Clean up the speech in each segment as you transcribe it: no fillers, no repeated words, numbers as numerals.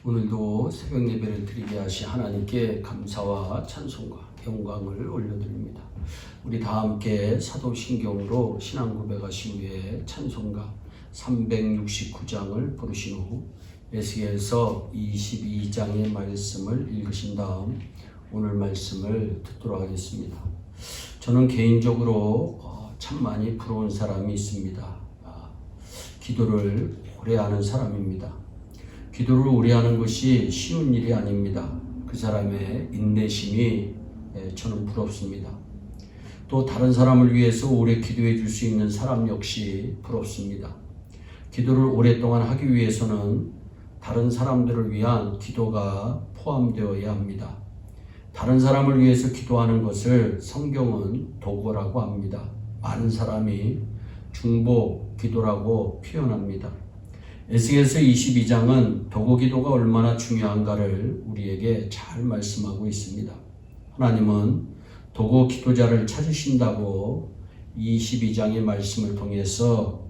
오늘도 새벽 예배를 드리게 하신 하나님께 감사와 찬송과 영광을 올려드립니다. 우리 다 함께 사도신경으로 신앙 고백하신 후에 찬송가 369장을 부르신 후 에스겔서 22장의 말씀을 읽으신 다음 오늘 말씀을 듣도록 하겠습니다. 저는 개인적으로 참 많이 부러운 사람이 있습니다. 기도를 오래 하는 사람입니다. 기도를 오래 하는 것이 쉬운 일이 아닙니다. 그 사람의 인내심이 저는 부럽습니다. 또 다른 사람을 위해서 오래 기도해 줄 수 있는 사람 역시 부럽습니다. 기도를 오랫동안 하기 위해서는 다른 사람들을 위한 기도가 포함되어야 합니다. 다른 사람을 위해서 기도하는 것을 성경은 도구라고 합니다. 많은 사람이 중보 기도라고 표현합니다. 에스겔서 22장은 도구 기도가 얼마나 중요한가를 우리에게 잘 말씀하고 있습니다. 하나님은 도구 기도자를 찾으신다고 22장의 말씀을 통해서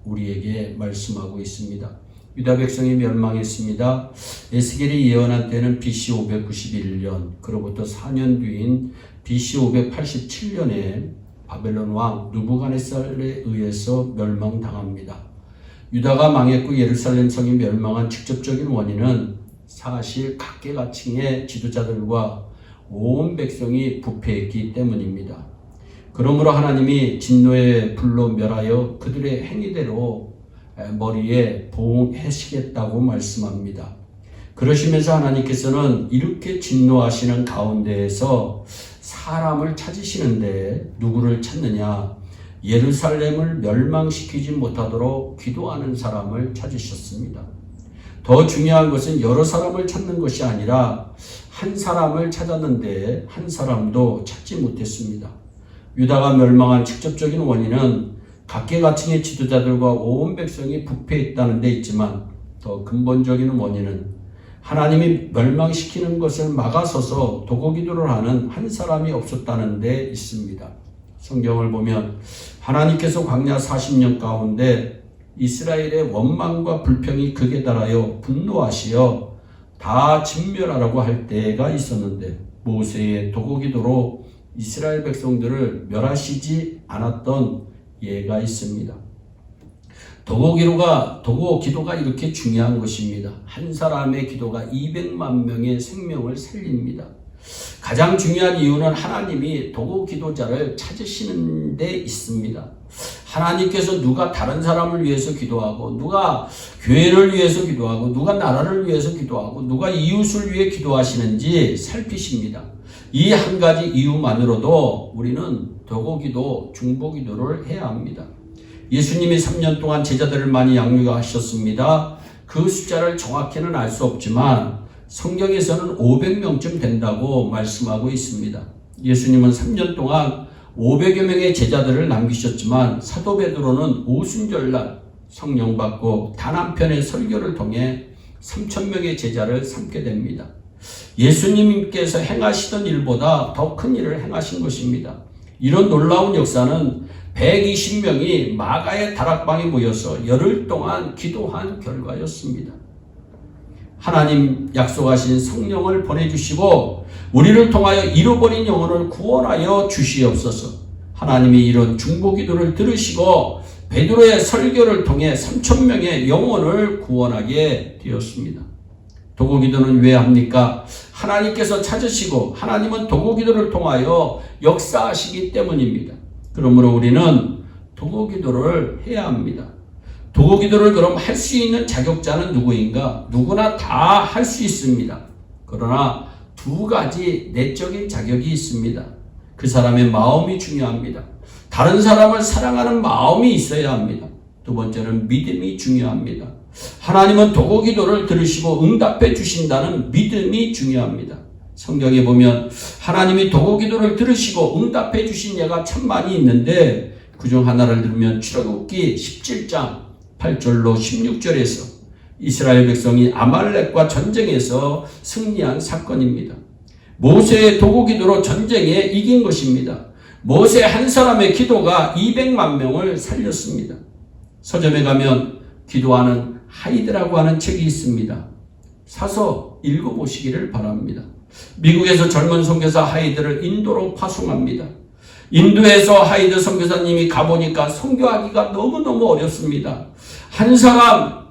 우리에게 말씀하고 있습니다. 유다 백성이 멸망했습니다. 에스겔이 예언한 때는 BC 591년, 그로부터 4년 뒤인 BC 587년에 바벨론 왕 느부갓네살에 의해서 멸망당합니다. 유다가 망했고 예루살렘 성이 멸망한 직접적인 원인은 사실 각계각층의 지도자들과 온 백성이 부패했기 때문입니다. 그러므로 하나님이 진노의 불로 멸하여 그들의 행위대로 머리에 보응하시겠다고 말씀합니다. 그러시면서 하나님께서는 이렇게 진노하시는 가운데에서 사람을 찾으시는데 누구를 찾느냐? 예루살렘을 멸망시키지 못하도록 기도하는 사람을 찾으셨습니다. 더 중요한 것은 여러 사람을 찾는 것이 아니라 한 사람을 찾았는데 한 사람도 찾지 못했습니다. 유다가 멸망한 직접적인 원인은 각계각층의 지도자들과 온 백성이 부패했다는 데 있지만 더 근본적인 원인은 하나님이 멸망시키는 것을 막아서서 도구 기도를 하는 한 사람이 없었다는 데 있습니다. 성경을 보면 하나님께서 광야 40년 가운데 이스라엘의 원망과 불평이 극에 달하여 분노하시어 다 진멸하라고 할 때가 있었는데 모세의 도구 기도로 이스라엘 백성들을 멸하시지 않았던 예가 있습니다. 도구 기도가 이렇게 중요한 것입니다. 한 사람의 기도가 200만 명의 생명을 살립니다. 가장 중요한 이유는 하나님이 도구 기도자를 찾으시는 데 있습니다. 하나님께서 누가 다른 사람을 위해서 기도하고 누가 교회를 위해서 기도하고 누가 나라를 위해서 기도하고 누가 이웃을 위해 기도하시는지 살피십니다. 이 한 가지 이유만으로도 우리는 도구 기도, 중보 기도를 해야 합니다. 예수님이 3년 동안 제자들을 많이 양육하셨습니다. 그 숫자를 정확히는 알 수 없지만 성경에서는 500명쯤 된다고 말씀하고 있습니다. 예수님은 3년 동안 500여 명의 제자들을 남기셨지만 사도 베드로는 오순절날 성령 받고 단 한 편의 설교를 통해 3,000명의 제자를 삼게 됩니다. 예수님께서 행하시던 일보다 더 큰 일을 행하신 것입니다. 이런 놀라운 역사는 120명이 마가의 다락방에 모여서 열흘 동안 기도한 결과였습니다. 하나님 약속하신 성령을 보내주시고 우리를 통하여 잃어버린 영혼을 구원하여 주시옵소서. 하나님이 이런 중보 기도를 들으시고 베드로의 설교를 통해 3,000명의 영혼을 구원하게 되었습니다. 도구 기도는 왜 합니까? 하나님께서 찾으시고 하나님은 도구 기도를 통하여 역사하시기 때문입니다. 그러므로 우리는 도구 기도를 해야 합니다. 도구 기도를 그럼 할 수 있는 자격자는 누구인가? 누구나 다 할 수 있습니다. 그러나 두 가지 내적인 자격이 있습니다. 그 사람의 마음이 중요합니다. 다른 사람을 사랑하는 마음이 있어야 합니다. 두 번째는 믿음이 중요합니다. 하나님은 도구 기도를 들으시고 응답해 주신다는 믿음이 중요합니다. 성경에 보면 하나님이 도구 기도를 들으시고 응답해 주신 예가 참 많이 있는데 그중 하나를 들으면 출애굽기 17장 8절로 16절에서 이스라엘 백성이 아말렉과 전쟁에서 승리한 사건입니다. 모세의 도구 기도로 전쟁에 이긴 것입니다. 모세 한 사람의 기도가 200만 명을 살렸습니다. 서점에 가면 기도하는 하이드라고 하는 책이 있습니다. 사서 읽어보시기를 바랍니다. 미국에서 젊은 선교사 하이드를 인도로 파송합니다. 인도에서 하이드 선교사님이 가보니까 선교하기가 너무너무 어렵습니다. 한 사람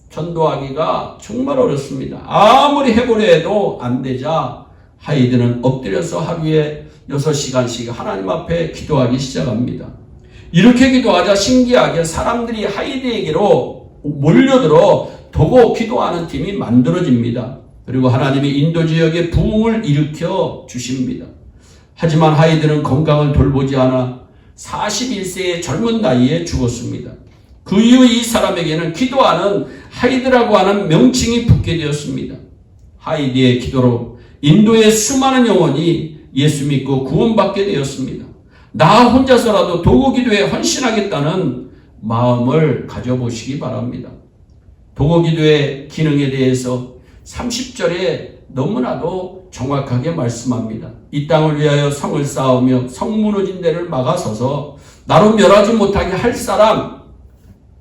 전도하기가 정말 어렵습니다. 아무리 해보려 해도 안 되자 하이드는 엎드려서 하루에 6시간씩 하나님 앞에 기도하기 시작합니다. 이렇게 기도하자 신기하게 사람들이 하이드에게로 몰려들어 도고 기도하는 팀이 만들어집니다. 그리고 하나님이 인도 지역에 부흥을 일으켜 주십니다. 하지만 하이드는 건강을 돌보지 않아 41세의 젊은 나이에 죽었습니다. 그 이후 이 사람에게는 기도하는 하이드라고 하는 명칭이 붙게 되었습니다. 하이드의 기도로 인도의 수많은 영혼이 예수 믿고 구원받게 되었습니다. 나 혼자서라도 도고 기도에 헌신하겠다는 마음을 가져보시기 바랍니다. 도고 기도의 기능에 대해서 30절에 너무나도 정확하게 말씀합니다. 이 땅을 위하여 성을 쌓으며 성 무너진 데를 막아서서 나로 멸하지 못하게 할 사람,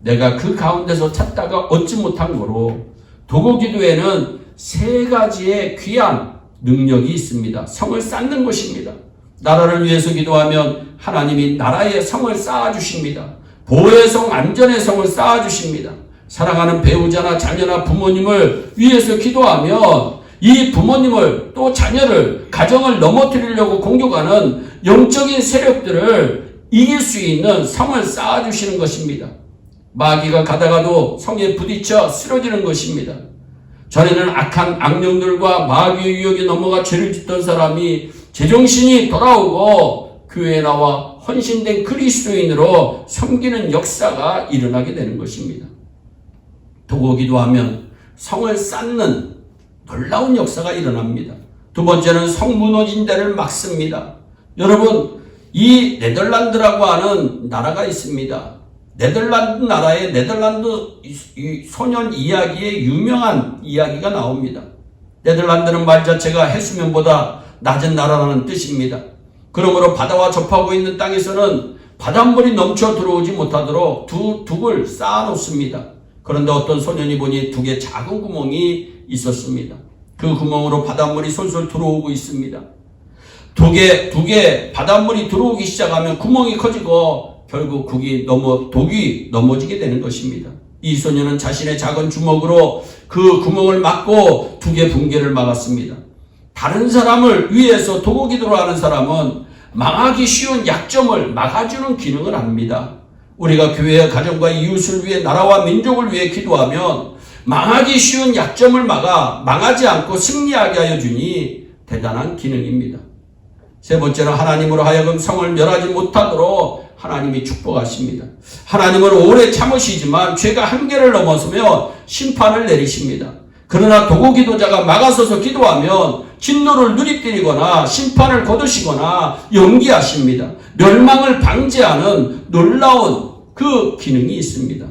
내가 그 가운데서 찾다가 얻지 못한 거로 도고 기도에는 3가지의 귀한 능력이 있습니다. 성을 쌓는 것입니다. 나라를 위해서 기도하면 하나님이 나라의 성을 쌓아주십니다. 보호의 성, 안전의 성을 쌓아주십니다. 사랑하는 배우자나 자녀나 부모님을 위해서 기도하면 이 부모님을 또 자녀를 가정을 넘어뜨리려고 공격하는 영적인 세력들을 이길 수 있는 성을 쌓아주시는 것입니다. 마귀가 가다가도 성에 부딪혀 쓰러지는 것입니다. 전에는 악한 악령들과 마귀의 유혹에 넘어가 죄를 짓던 사람이 제정신이 돌아오고 교회에 나와 헌신된 그리스도인으로 섬기는 역사가 일어나게 되는 것입니다. 도고 기도하면 성을 쌓는 놀라운 역사가 일어납니다. 두 번째는 성 무너진 데를 막습니다. 여러분, 이 네덜란드라고 하는 나라가 있습니다. 네덜란드 나라의 네덜란드 소년 이야기에 유명한 이야기가 나옵니다. 네덜란드는 말 자체가 해수면보다 낮은 나라라는 뜻입니다. 그러므로 바다와 접하고 있는 땅에서는 바닷물이 넘쳐 들어오지 못하도록 둑을 쌓아 놓습니다. 그런데 어떤 소년이 보니 둑에 작은 구멍이 있었습니다. 그 구멍으로 바닷물이 솔솔 들어오고 있습니다. 둑에 바닷물이 들어오기 시작하면 구멍이 커지고 결국 독이 넘어지게 되는 것입니다. 이 소년은 자신의 작은 주먹으로 그 구멍을 막고 둑의 붕괴를 막았습니다. 다른 사람을 위해서 도고 기도를 하는 사람은 망하기 쉬운 약점을 막아주는 기능을 합니다. 우리가 교회와 가정과 이웃을 위해 나라와 민족을 위해 기도하면 망하기 쉬운 약점을 막아 망하지 않고 승리하게 하여 주니 대단한 기능입니다. 세 번째는 하나님으로 하여금 성을 멸하지 못하도록 하나님이 축복하십니다. 하나님은 오래 참으시지만 죄가 한계를 넘어서면 심판을 내리십니다. 그러나 도고 기도자가 막아서서 기도하면 진노를 누리뜨리거나 심판을 거두시거나 연기하십니다. 멸망을 방지하는 놀라운 그 기능이 있습니다.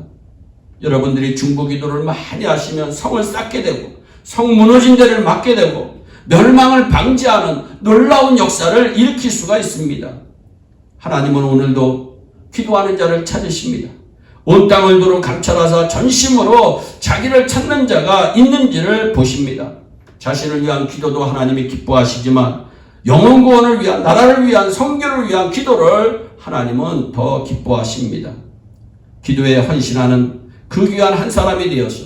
여러분들이 중보 기도를 많이 하시면 성을 쌓게 되고 성 무너진 데를 막게 되고 멸망을 방지하는 놀라운 역사를 일으킬 수가 있습니다. 하나님은 오늘도 기도하는 자를 찾으십니다. 온 땅을 두루 감찰하사 전심으로 자기를 찾는 자가 있는지를 보십니다. 자신을 위한 기도도 하나님이 기뻐하시지만 영혼 구원을 위한, 나라를 위한, 선교를 위한 기도를 하나님은 더 기뻐하십니다. 기도에 헌신하는 그 귀한 한 사람이 되어서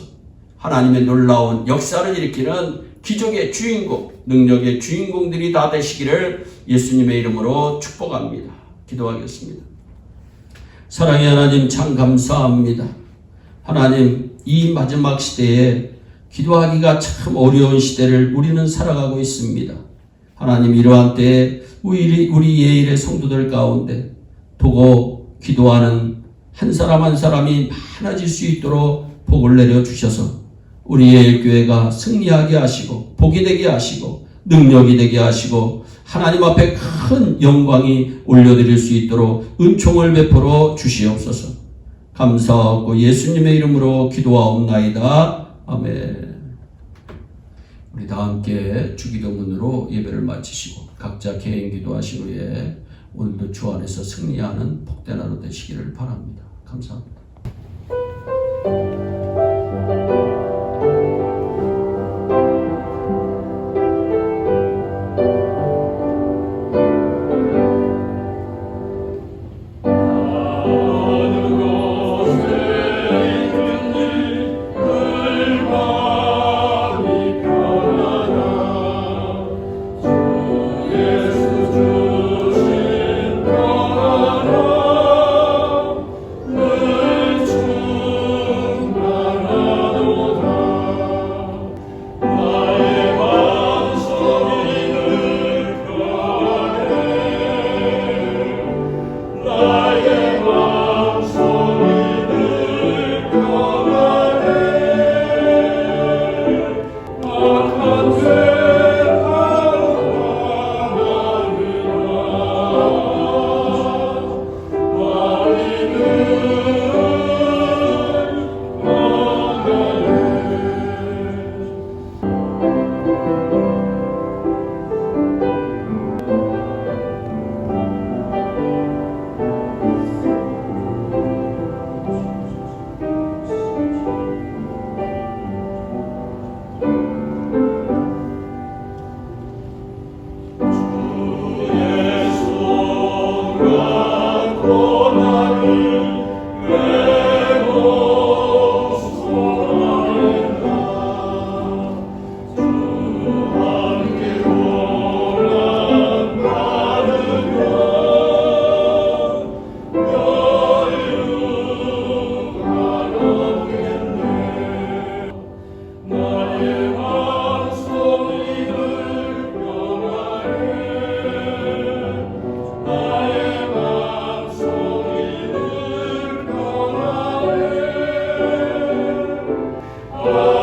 하나님의 놀라운 역사를 일으키는 기적의 주인공, 능력의 주인공들이 다 되시기를 예수님의 이름으로 축복합니다. 기도하겠습니다. 사랑의 하나님, 참 감사합니다. 하나님, 이 마지막 시대에 기도하기가 참 어려운 시대를 우리는 살아가고 있습니다. 하나님, 이러한 때에 우리 예일의 성도들 가운데 도고 기도하는 한 사람 한 사람이 많아질 수 있도록 복을 내려주셔서 우리 예일교회가 승리하게 하시고 복이 되게 하시고 능력이 되게 하시고 하나님 앞에 큰 영광이 올려드릴 수 있도록 은총을 베풀어 주시옵소서. 감사하고 예수님의 이름으로 기도하옵나이다. 아멘. 우리 다 함께 주기도문으로 예배를 마치시고 각자 개인 기도하신 후에 오늘도 주 안에서 승리하는 복된 하루 되시기를 바랍니다. 감사합니다. 오